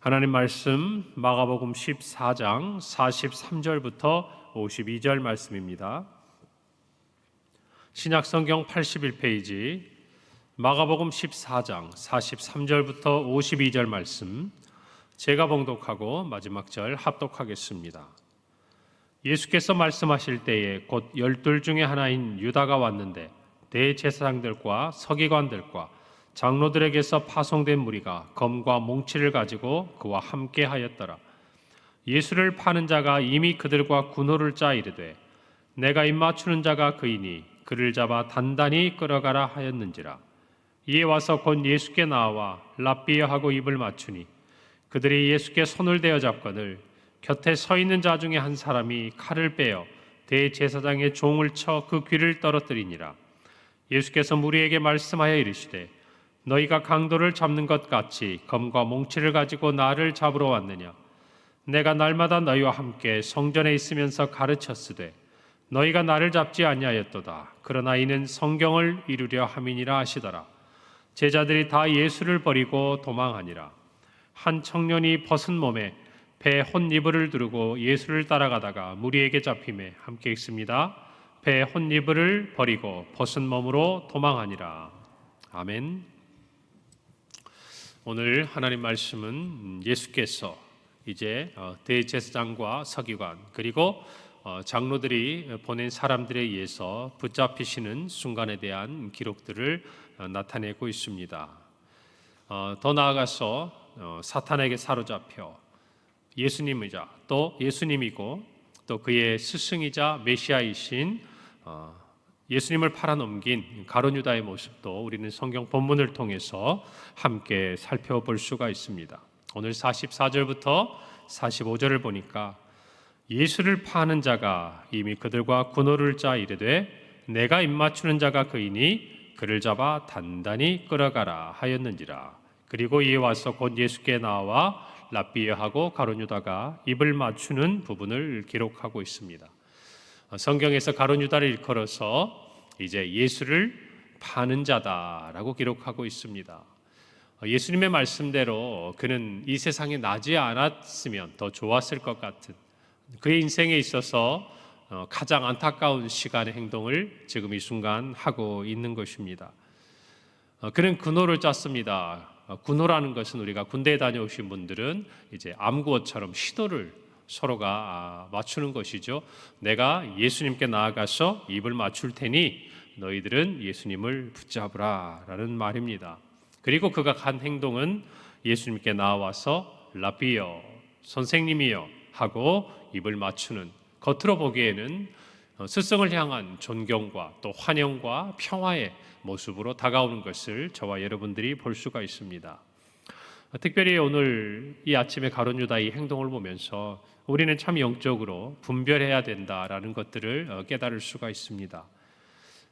하나님 말씀 마가복음 14장 43절부터 52절 말씀입니다. 신약성경 81페이지 마가복음 14장 43절부터 52절 말씀, 제가 봉독하고 마지막 절 합독하겠습니다. 예수께서 말씀하실 때에 곧 12 중에 하나인 유다가 왔는데 대제사장들과 서기관들과 장로들에게서 파송된 무리가 검과 몽치를 가지고 그와 함께 하였더라. 예수를 파는 자가 이미 그들과 군호를 짜 이르되 내가 입맞추는 자가 그이니 그를 잡아 단단히 끌어가라 하였는지라. 이에 와서 곧 예수께 나와 랍비여 하고 입을 맞추니 그들이 예수께 손을 대어 잡거늘 곁에 서 있는 자 중에 한 사람이 칼을 빼어 대제사장의 종을 쳐 그 귀를 떨어뜨리니라. 예수께서 무리에게 말씀하여 이르시되 너희가 강도를 잡는 것 같이 검과 몽치를 가지고 나를 잡으러 왔느냐. 내가 날마다 너희와 함께 성전에 있으면서 가르쳤으되 너희가 나를 잡지 아니하였도다. 그러나 이는 성경을 이루려 함이니라 하시더라. 제자들이 다 예수를 버리고 도망하니라. 한 청년이 벗은 몸에 배 혼이불을 두르고 예수를 따라가다가 무리에게 잡힘에 함께 읽습니다. 배 혼이불을 버리고 벗은 몸으로 도망하니라. 아멘. 오늘 하나님 말씀은 예수께서 이제 대제사장과 서기관 그리고 장로들이 보낸 사람들에 의해서 붙잡히시는 순간에 대한 기록들을 나타내고 있습니다. 더 나아가서 사탄에게 사로잡혀 예수님이자 또 예수님이고 또 그의 스승이자 메시아이신 예수님을 팔아넘긴 가룟 유다의 모습도 우리는 성경 본문을 통해서 함께 살펴볼 수가 있습니다. 오늘 44절부터 45절을 보니까 예수를 파는 자가 이미 그들과 군호를 짜 이르되 내가 입맞추는 자가 그이니 그를 잡아 단단히 끌어가라 하였는지라. 그리고 이에 와서 곧 예수께 나와 랍비여하고 가룟 유다가 입을 맞추는 부분을 기록하고 있습니다. 성경에서 가룟 유다를 일컬어서 이제 예수를 파는 자다라고 기록하고 있습니다. 예수님의 말씀대로 그는 이 세상에 나지 않았으면 더 좋았을 것 같은 그의 인생에 있어서 가장 안타까운 시간의 행동을 지금 이 순간 하고 있는 것입니다. 그는 군호를 짰습니다. 군호라는 것은 우리가 군대에 다녀오신 분들은 이제 암구어처럼 시도를 서로가 맞추는 것이죠. 내가 예수님께 나아가서 입을 맞출 테니 너희들은 예수님을 붙잡으라 라는 말입니다. 그리고 그가 한 행동은 예수님께 나와서 랍비여 선생님이여 하고 입을 맞추는, 겉으로 보기에는 스승을 향한 존경과 또 환영과 평화의 모습으로 다가오는 것을 저와 여러분들이 볼 수가 있습니다. 특별히 오늘 이 아침에 가룟 유다의 행동을 보면서 우리는 참 영적으로 분별해야 된다라는 것들을 깨달을 수가 있습니다.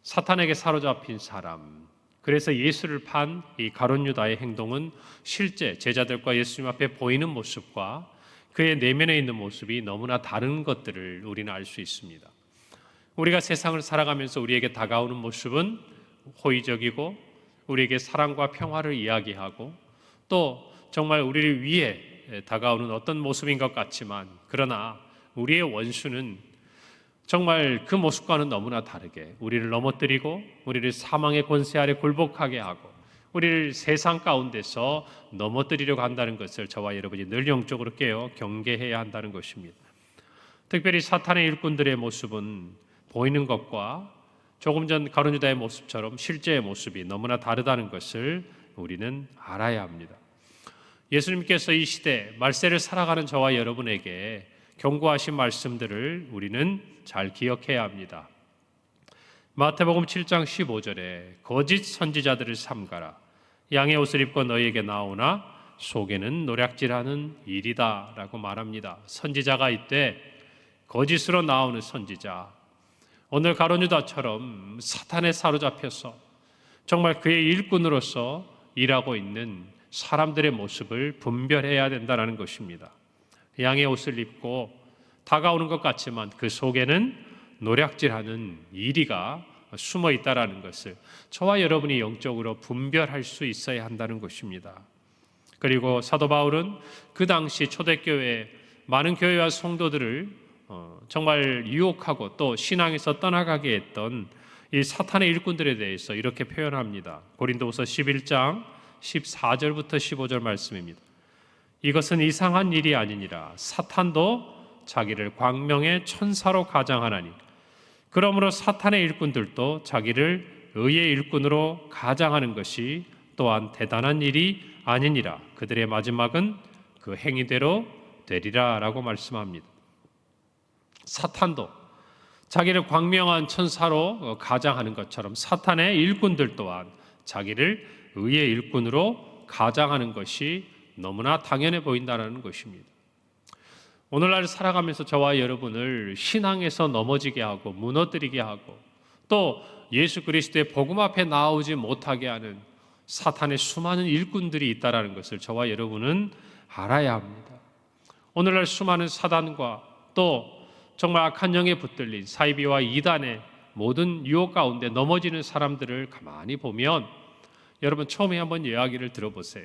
사탄에게 사로잡힌 사람, 그래서 예수를 판 이 가룟 유다의 행동은 실제 제자들과 예수님 앞에 보이는 모습과 그의 내면에 있는 모습이 너무나 다른 것들을 우리는 알 수 있습니다. 우리가 세상을 살아가면서 우리에게 다가오는 모습은 호의적이고 우리에게 사랑과 평화를 이야기하고 또 정말 우리를 위해 다가오는 어떤 모습인 것 같지만, 그러나 우리의 원수는 정말 그 모습과는 너무나 다르게 우리를 넘어뜨리고 우리를 사망의 권세 아래 굴복하게 하고 우리를 세상 가운데서 넘어뜨리려고 한다는 것을 저와 여러분이 늘 영적으로 깨어 경계해야 한다는 것입니다. 특별히 사탄의 일꾼들의 모습은 보이는 것과 조금 전 가룟 유다의 모습처럼 실제의 모습이 너무나 다르다는 것을 우리는 알아야 합니다. 예수님께서 이 시대 말세를 살아가는 저와 여러분에게 경고하신 말씀들을 우리는 잘 기억해야 합니다. 마태복음 7장 15절에 거짓 선지자들을 삼가라. 양의 옷을 입고 너희에게 나오나 속에는 노략질하는 일이다 라고 말합니다. 선지자가 있되 거짓으로 나오는 선지자, 오늘 가룟 유다처럼 사탄에 사로잡혀서 정말 그의 일꾼으로서 일하고 있는 사람들의 모습을 분별해야 된다는 것입니다. 양의 옷을 입고 다가오는 것 같지만 그 속에는 노략질하는 이리가 숨어 있다라는 것을 저와 여러분이 영적으로 분별할 수 있어야 한다는 것입니다. 그리고 사도 바울은 그 당시 초대교회 많은 교회와 성도들을 정말 유혹하고 또 신앙에서 떠나가게 했던 이 사탄의 일꾼들에 대해서 이렇게 표현합니다. 고린도후서 11장 14절부터 15절 말씀입니다. 이것은 이상한 일이 아니니라. 사탄도 자기를 광명의 천사로 가장하나니 그러므로 사탄의 일꾼들도 자기를 의의 일꾼으로 가장하는 것이 또한 대단한 일이 아니니라. 그들의 마지막은 그 행위대로 되리라 라고 말씀합니다. 사탄도 자기를 광명한 천사로 가장하는 것처럼 사탄의 일꾼들 또한 자기를 의의 일꾼으로 가장하는 것이 너무나 당연해 보인다는 것입니다. 오늘날 살아가면서 저와 여러분을 신앙에서 넘어지게 하고 무너뜨리게 하고 또 예수 그리스도의 복음 앞에 나오지 못하게 하는 사탄의 수많은 일꾼들이 있다는 것을 저와 여러분은 알아야 합니다. 오늘날 수많은 사단과 또 정말 악한 영에 붙들린 사이비와 이단의 모든 유혹 가운데 넘어지는 사람들을 가만히 보면 여러분 처음에 한번 이야기를 들어보세요.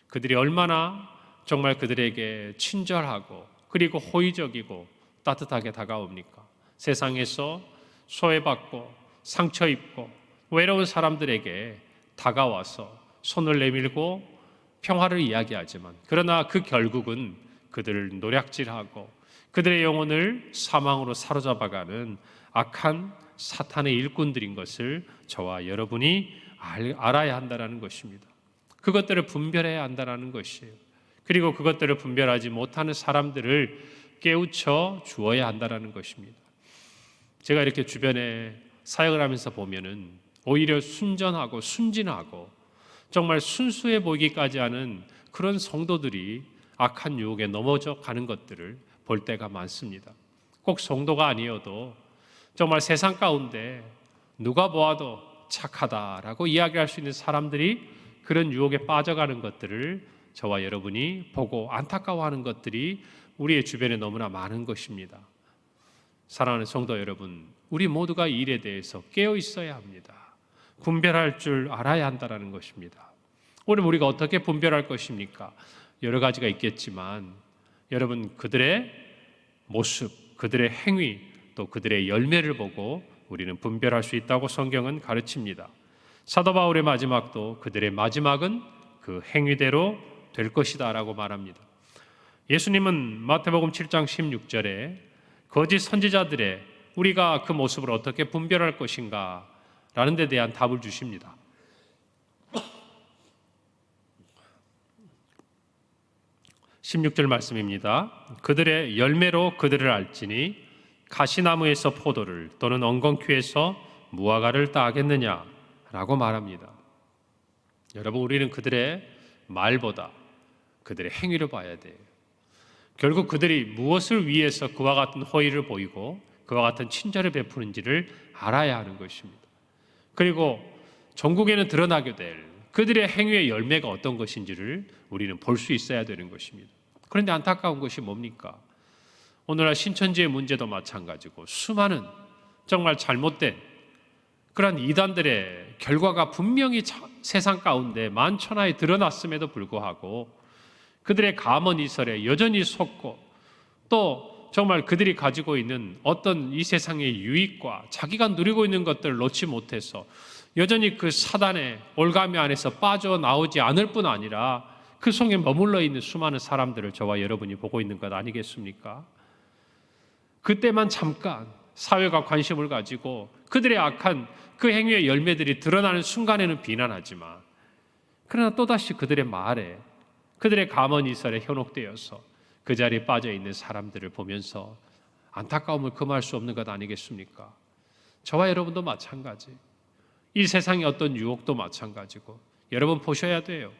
그들이 얼마나 정말 그들에게 친절하고 그리고 호의적이고 따뜻하게 다가옵니까? 세상에서 소외받고 상처 입고 외로운 사람들에게 다가와서 손을 내밀고 평화를 이야기하지만 그러나 그 결국은 그들을 노략질하고 그들의 영혼을 사망으로 사로잡아가는 악한 사탄의 일꾼들인 것을 저와 여러분이 알아야 한다는 것입니다. 그것들을 분별해야 한다는 것이에요. 그리고 그것들을 분별하지 못하는 사람들을 깨우쳐 주어야 한다는 것입니다. 제가 이렇게 주변에 사역을 하면서 보면은 오히려 순전하고 순진하고 정말 순수해 보이기까지 하는 그런 성도들이 악한 유혹에 넘어져 가는 것들을 볼 때가 많습니다. 꼭 성도가 아니어도 정말 세상 가운데 누가 보아도 착하다라고 이야기할 수 있는 사람들이 그런 유혹에 빠져가는 것들을 저와 여러분이 보고 안타까워하는 것들이 우리의 주변에 너무나 많은 것입니다. 사랑하는 성도 여러분, 우리 모두가 이 일에 대해서 깨어 있어야 합니다. 분별할 줄 알아야 한다는 것입니다. 오늘 우리가 어떻게 분별할 것입니까? 여러 가지가 있겠지만 여러분 그들의 모습, 그들의 행위, 또 그들의 열매를 보고 우리는 분별할 수 있다고 성경은 가르칩니다. 사도 바울의 마지막도 그들의 마지막은 그 행위대로 될 것이다 라고 말합니다. 예수님은 마태복음 7장 16절에 거짓 선지자들의 우리가 그 모습을 어떻게 분별할 것인가 라는 데 대한 답을 주십니다. 16절 말씀입니다. 그들의 열매로 그들을 알지니 가시나무에서 포도를 또는 엉겅퀴에서 무화과를 따겠느냐 라고 말합니다. 여러분 우리는 그들의 말보다 그들의 행위를 봐야 돼요. 결국 그들이 무엇을 위해서 그와 같은 호의를 보이고 그와 같은 친절을 베푸는지를 알아야 하는 것입니다. 그리고 전국에는 드러나게 될 그들의 행위의 열매가 어떤 것인지를 우리는 볼 수 있어야 되는 것입니다. 그런데 안타까운 것이 뭡니까? 오늘날 신천지의 문제도 마찬가지고 수많은 정말 잘못된 그러한 이단들의 결과가 분명히 세상 가운데 만천하에 드러났음에도 불구하고 그들의 감언이설에 여전히 속고 또 정말 그들이 가지고 있는 어떤 이 세상의 유익과 자기가 누리고 있는 것들을 놓지 못해서 여전히 그 사단의 올가미 안에서 빠져나오지 않을 뿐 아니라 그 속에 머물러 있는 수많은 사람들을 저와 여러분이 보고 있는 것 아니겠습니까? 그때만 잠깐 사회가 관심을 가지고 그들의 악한 그 행위의 열매들이 드러나는 순간에는 비난하지만 그러나 또다시 그들의 말에 그들의 감언이설에 현혹되어서 그 자리에 빠져 있는 사람들을 보면서 안타까움을 금할 수 없는 것 아니겠습니까? 저와 여러분도 마찬가지. 이 세상의 어떤 유혹도 마찬가지고 여러분 보셔야 돼요.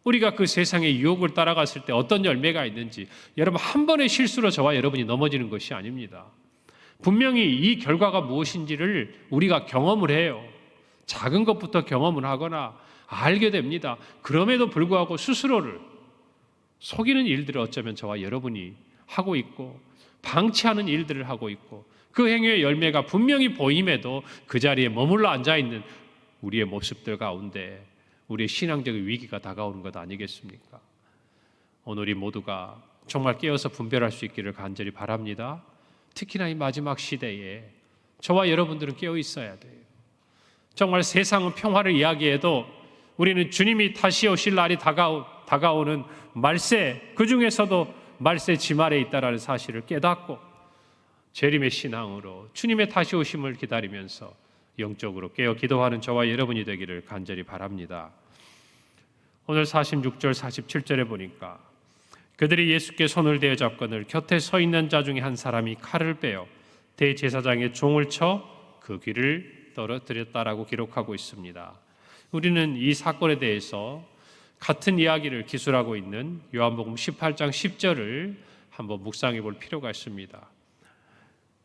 우리가 그 세상의 유혹을 따라갔을 때 어떤 열매가 있는지 여러분 한 번의 실수로 저와 여러분이 넘어지는 것이 아닙니다. 분명히 이 결과가 무엇인지를 우리가 경험을 해요. 작은 것부터 경험을 하거나 알게 됩니다. 그럼에도 불구하고 스스로를 속이는 일들을 어쩌면 저와 여러분이 하고 있고 방치하는 일들을 하고 있고 그 행위의 열매가 분명히 보임에도 그 자리에 머물러 앉아있는 우리의 모습들 가운데 우리의 신앙적인 위기가 다가오는 것 아니겠습니까? 오늘 우리 모두가 정말 깨어서 분별할 수 있기를 간절히 바랍니다. 특히나 이 마지막 시대에 저와 여러분들은 깨어 있어야 돼요. 정말 세상은 평화를 이야기해도 우리는 주님이 다시 오실 날이 다가오는 말세, 그 중에서도 말세 지말에 있다라는 사실을 깨닫고 재림의 신앙으로 주님의 다시 오심을 기다리면서 영적으로 깨어 기도하는 저와 여러분이 되기를 간절히 바랍니다. 오늘 46절 47절에 보니까 그들이 예수께 손을 대어 잡거늘 곁에 서 있는 자 중에 한 사람이 칼을 빼어 대제사장의 종을 쳐 그 귀를 떨어뜨렸다라고 기록하고 있습니다. 우리는 이 사건에 대해서 같은 이야기를 기술하고 있는 요한복음 18장 10절을 한번 묵상해 볼 필요가 있습니다.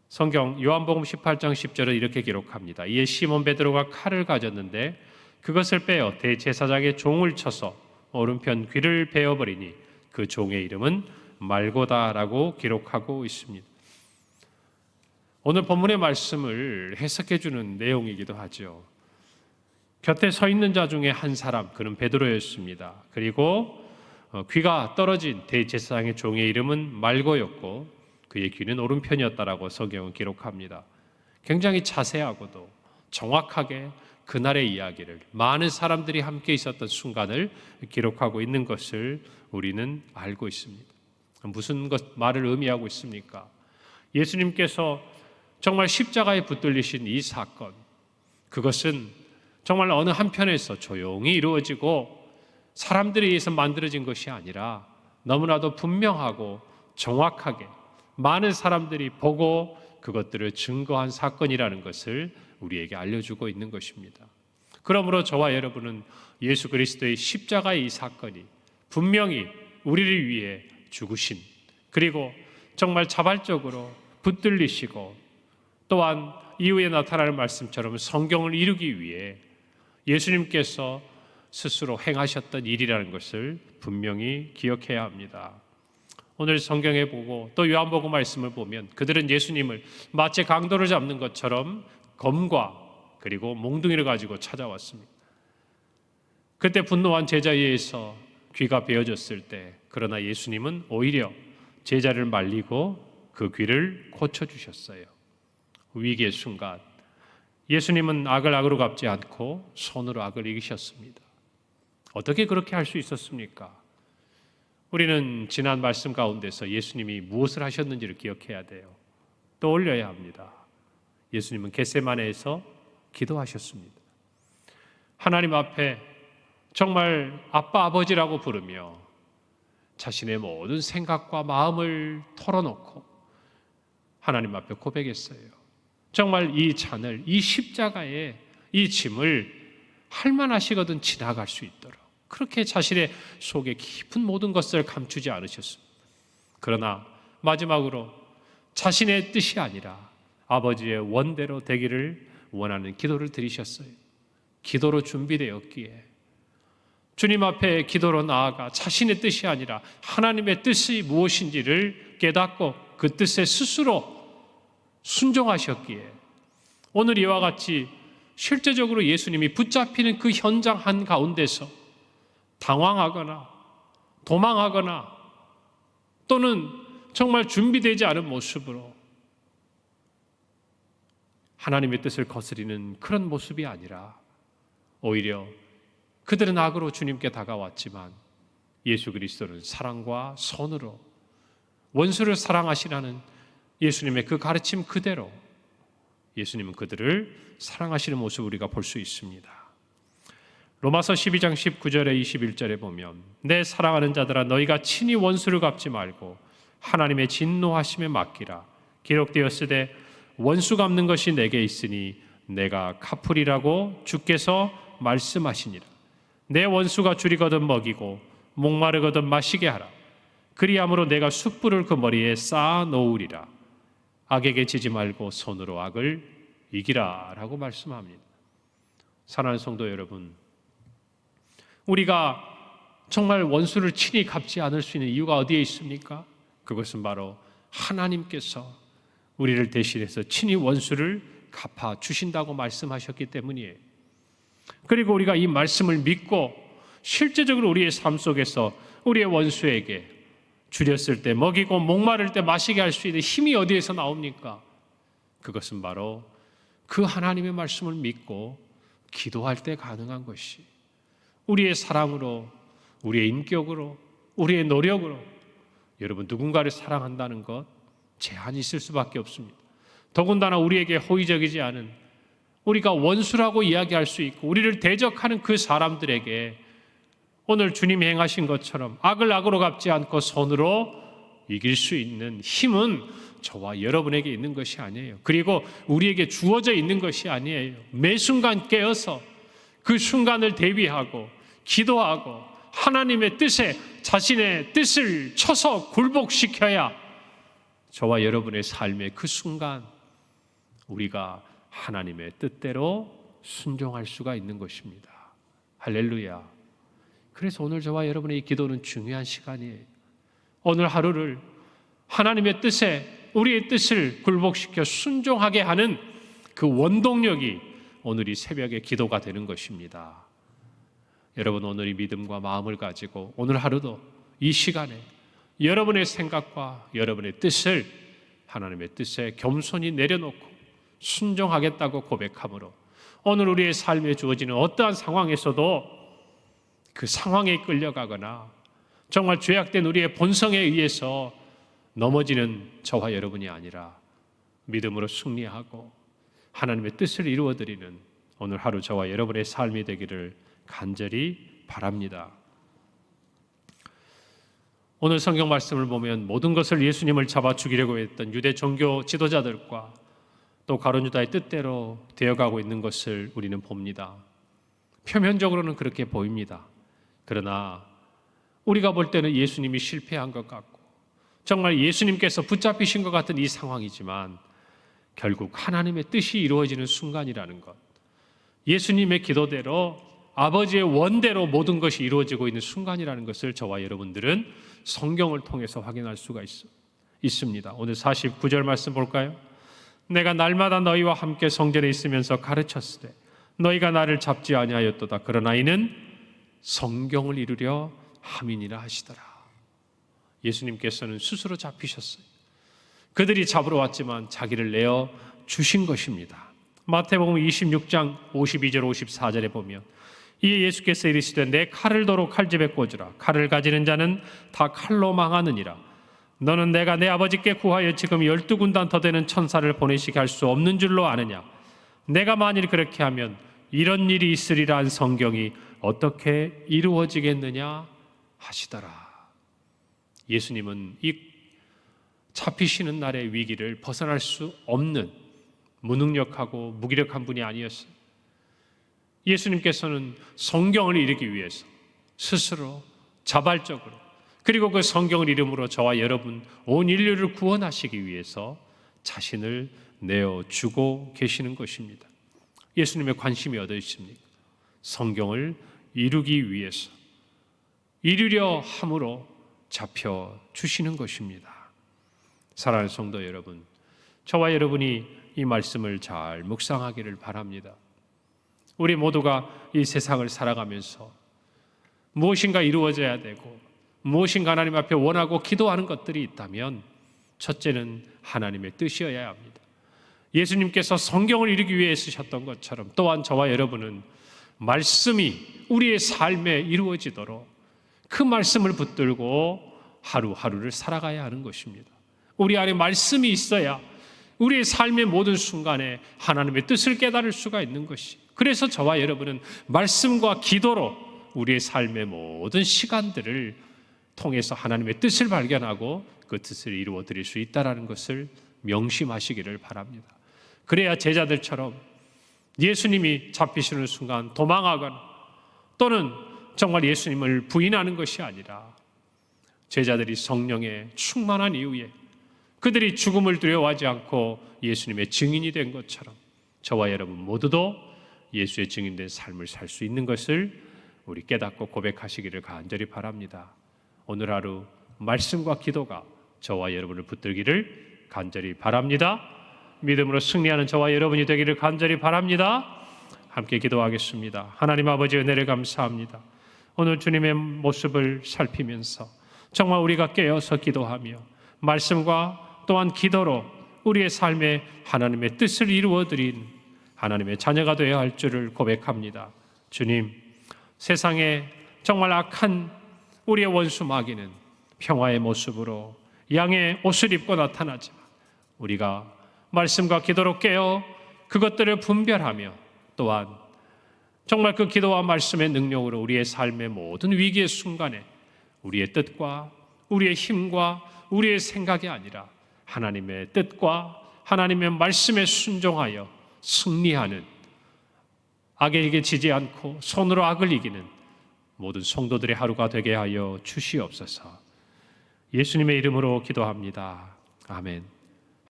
성경 요한복음 18장 10절은 이렇게 기록합니다. 이에 시몬 베드로가 칼을 가졌는데 그것을 빼어 대제사장의 종을 쳐서 오른편 귀를 베어버리니 그 종의 이름은 말고다라고 기록하고 있습니다. 오늘 본문의 말씀을 해석해 주는 내용이기도 하죠. 곁에 서 있는 자 중에 한 사람, 그는 베드로였습니다. 그리고 귀가 떨어진 대제사장의 종의 이름은 말고였고 그의 귀는 오른편이었다라고 성경은 기록합니다. 굉장히 자세하고도 정확하게 그날의 이야기를, 많은 사람들이 함께 있었던 순간을 기록하고 있는 것을 우리는 알고 있습니다. 무슨 말을 의미하고 있습니까? 예수님께서 정말 십자가에 붙들리신 이 사건, 그것은 정말 어느 한편에서 조용히 이루어지고 사람들에 의해서 만들어진 것이 아니라 너무나도 분명하고 정확하게 많은 사람들이 보고 그것들을 증거한 사건이라는 것을 우리에게 알려주고 있는 것입니다. 그러므로 저와 여러분은 예수 그리스도의 십자가의 이 사건이 분명히 우리를 위해 죽으신, 그리고 정말 자발적으로 붙들리시고 또한 이후에 나타나는 말씀처럼 성경을 이루기 위해 예수님께서 스스로 행하셨던 일이라는 것을 분명히 기억해야 합니다. 오늘 성경에 보고 또 요한복음 말씀을 보면 그들은 예수님을 마치 강도를 잡는 것처럼 검과 그리고 몽둥이를 가지고 찾아왔습니다. 그때 분노한 제자에 의해서 귀가 베어졌을 때, 그러나 예수님은 오히려 제자를 말리고 그 귀를 고쳐주셨어요. 위기의 순간 예수님은 악을 악으로 갚지 않고 손으로 악을 이기셨습니다. 어떻게 그렇게 할 수 있었습니까? 우리는 지난 말씀 가운데서 예수님이 무엇을 하셨는지를 기억해야 돼요. 떠올려야 합니다. 예수님은 겟세마네에서 기도하셨습니다. 하나님 앞에 정말 아빠 아버지라고 부르며 자신의 모든 생각과 마음을 털어놓고 하나님 앞에 고백했어요. 정말 이 잔을, 이 십자가의 이 짐을 할만하시거든 지나갈 수 있도록 그렇게 자신의 속에 깊은 모든 것을 감추지 않으셨습니다. 그러나 마지막으로 자신의 뜻이 아니라 아버지의 원대로 되기를 원하는 기도를 드리셨어요. 기도로 준비되었기에 주님 앞에 기도로 나아가 자신의 뜻이 아니라 하나님의 뜻이 무엇인지를 깨닫고 그 뜻에 스스로 순종하셨기에 오늘 이와 같이 실제적으로 예수님이 붙잡히는 그 현장 한가운데서 당황하거나 도망하거나 또는 정말 준비되지 않은 모습으로 하나님의 뜻을 거스리는 그런 모습이 아니라 오히려 그들은 악으로 주님께 다가왔지만 예수 그리스도는 사랑과 선으로 원수를 사랑하시라는 예수님의 그 가르침 그대로 예수님은 그들을 사랑하시는 모습을 우리가 볼 수 있습니다. 로마서 12장 19절에 21절에 보면 내 사랑하는 자들아 너희가 친히 원수를 갚지 말고 하나님의 진노하심에 맡기라. 기록되었으되 원수 갚는 것이 내게 있으니 내가 갚으리라고 주께서 말씀하시니라. 내 원수가 줄이거든 먹이고 목마르거든 마시게 하라. 그리함으로 내가 숯불을 그 머리에 쌓아 놓으리라. 악에게 지지 말고 손으로 악을 이기라 라고 말씀합니다. 사랑하는 성도 여러분, 우리가 정말 원수를 친히 갚지 않을 수 있는 이유가 어디에 있습니까? 그것은 바로 하나님께서 우리를 대신해서 친히 원수를 갚아 주신다고 말씀하셨기 때문이에요. 그리고 우리가 이 말씀을 믿고 실제적으로 우리의 삶 속에서 우리의 원수에게 줄였을 때 먹이고 목마를 때 마시게 할 수 있는 힘이 어디에서 나옵니까? 그것은 바로 그 하나님의 말씀을 믿고 기도할 때 가능한 것이, 우리의 사랑으로, 우리의 인격으로, 우리의 노력으로 여러분 누군가를 사랑한다는 것 제한이 있을 수밖에 없습니다. 더군다나 우리에게 호의적이지 않은, 우리가 원수라고 이야기할 수 있고 우리를 대적하는 그 사람들에게 오늘 주님이 행하신 것처럼 악을 악으로 갚지 않고 선으로 이길 수 있는 힘은 저와 여러분에게 있는 것이 아니에요. 그리고 우리에게 주어져 있는 것이 아니에요. 매 순간 깨어서 그 순간을 대비하고 기도하고 하나님의 뜻에 자신의 뜻을 쳐서 굴복시켜야 저와 여러분의 삶의 그 순간 우리가 하나님의 뜻대로 순종할 수가 있는 것입니다. 할렐루야. 그래서 오늘 저와 여러분의 이 기도는 중요한 시간이에요. 오늘 하루를 하나님의 뜻에 우리의 뜻을 굴복시켜 순종하게 하는 그 원동력이 오늘 이 새벽의 기도가 되는 것입니다. 여러분 오늘 이 믿음과 마음을 가지고 오늘 하루도 이 시간에 여러분의 생각과 여러분의 뜻을 하나님의 뜻에 겸손히 내려놓고 순종하겠다고 고백함으로 오늘 우리의 삶에 주어지는 어떠한 상황에서도 그 상황에 끌려가거나 정말 죄악된 우리의 본성에 의해서 넘어지는 저와 여러분이 아니라 믿음으로 승리하고 하나님의 뜻을 이루어드리는 오늘 하루 저와 여러분의 삶이 되기를 간절히 바랍니다. 오늘 성경 말씀을 보면 모든 것을 예수님을 잡아 죽이려고 했던 유대 종교 지도자들과 또 가룟 유다의 뜻대로 되어가고 있는 것을 우리는 봅니다. 표면적으로는 그렇게 보입니다. 그러나 우리가 볼 때는 예수님이 실패한 것 같고 정말 예수님께서 붙잡히신 것 같은 이 상황이지만 결국 하나님의 뜻이 이루어지는 순간이라는 것, 예수님의 기도대로 아버지의 원대로 모든 것이 이루어지고 있는 순간이라는 것을 저와 여러분들은 성경을 통해서 확인할 수가 있습니다. 오늘 49절 말씀 볼까요? 내가 날마다 너희와 함께 성전에 있으면서 가르쳤을 때 너희가 나를 잡지 아니하였도다. 그러나 이는 성경을 이루려 함이니라 하시더라. 예수님께서는 스스로 잡히셨어요. 그들이 잡으러 왔지만 자기를 내어 주신 것입니다. 마태복음 26장 52절 54절에 보면 이에 예수께서 이르시되 내 칼을 도로 칼집에 꽂으라. 칼을 가지는 자는 다 칼로 망하느니라. 너는 내가 내 아버지께 구하여 지금 12군단 더 되는 천사를 보내시게 할 수 없는 줄로 아느냐. 내가 만일 그렇게 하면 이런 일이 있으리라 한 성경이 어떻게 이루어지겠느냐 하시더라. 예수님은 이 잡히시는 날의 위기를 벗어날 수 없는 무능력하고 무기력한 분이 아니었어요. 예수님께서는 성경을 이루기 위해서 스스로 자발적으로 그리고 그 성경을 이름으로 저와 여러분 온 인류를 구원하시기 위해서 자신을 내어주고 계시는 것입니다. 예수님의 관심이 어디 있습니까? 성경을 이루기 위해서 이루려 함으로 잡혀주시는 것입니다. 사랑하는 성도 여러분, 저와 여러분이 이 말씀을 잘 묵상하기를 바랍니다. 우리 모두가 이 세상을 살아가면서 무엇인가 이루어져야 되고 무엇인가 하나님 앞에 원하고 기도하는 것들이 있다면 첫째는 하나님의 뜻이어야 합니다. 예수님께서 성경을 이루기 위해 쓰셨던 것처럼 또한 저와 여러분은 말씀이 우리의 삶에 이루어지도록 그 말씀을 붙들고 하루하루를 살아가야 하는 것입니다. 우리 안에 말씀이 있어야 우리의 삶의 모든 순간에 하나님의 뜻을 깨달을 수가 있는 것이, 그래서 저와 여러분은 말씀과 기도로 우리의 삶의 모든 시간들을 통해서 하나님의 뜻을 발견하고 그 뜻을 이루어 드릴 수 있다는 것을 명심하시기를 바랍니다. 그래야 제자들처럼 예수님이 잡히시는 순간 도망하거나 또는 정말 예수님을 부인하는 것이 아니라 제자들이 성령에 충만한 이후에 그들이 죽음을 두려워하지 않고 예수님의 증인이 된 것처럼 저와 여러분 모두도 예수의 증인된 삶을 살 수 있는 것을 우리 깨닫고 고백하시기를 간절히 바랍니다. 오늘 하루 말씀과 기도가 저와 여러분을 붙들기를 간절히 바랍니다. 믿음으로 승리하는 저와 여러분이 되기를 간절히 바랍니다. 함께 기도하겠습니다. 하나님 아버지 은혜를 감사합니다. 오늘 주님의 모습을 살피면서 정말 우리가 깨어서 기도하며 말씀과 또한 기도로 우리의 삶에 하나님의 뜻을 이루어드린 하나님의 자녀가 되어야 할 줄을 고백합니다. 주님, 세상에 정말 악한 우리의 원수 마귀는 평화의 모습으로 양의 옷을 입고 나타나지만 우리가 말씀과 기도로 깨어 그것들을 분별하며 또한 정말 그 기도와 말씀의 능력으로 우리의 삶의 모든 위기의 순간에 우리의 뜻과 우리의 힘과 우리의 생각이 아니라 하나님의 뜻과 하나님의 말씀에 순종하여 승리하는, 악에게 지지 않고 손으로 악을 이기는 모든 성도들의 하루가 되게 하여 주시옵소서. 예수님의 이름으로 기도합니다. 아멘.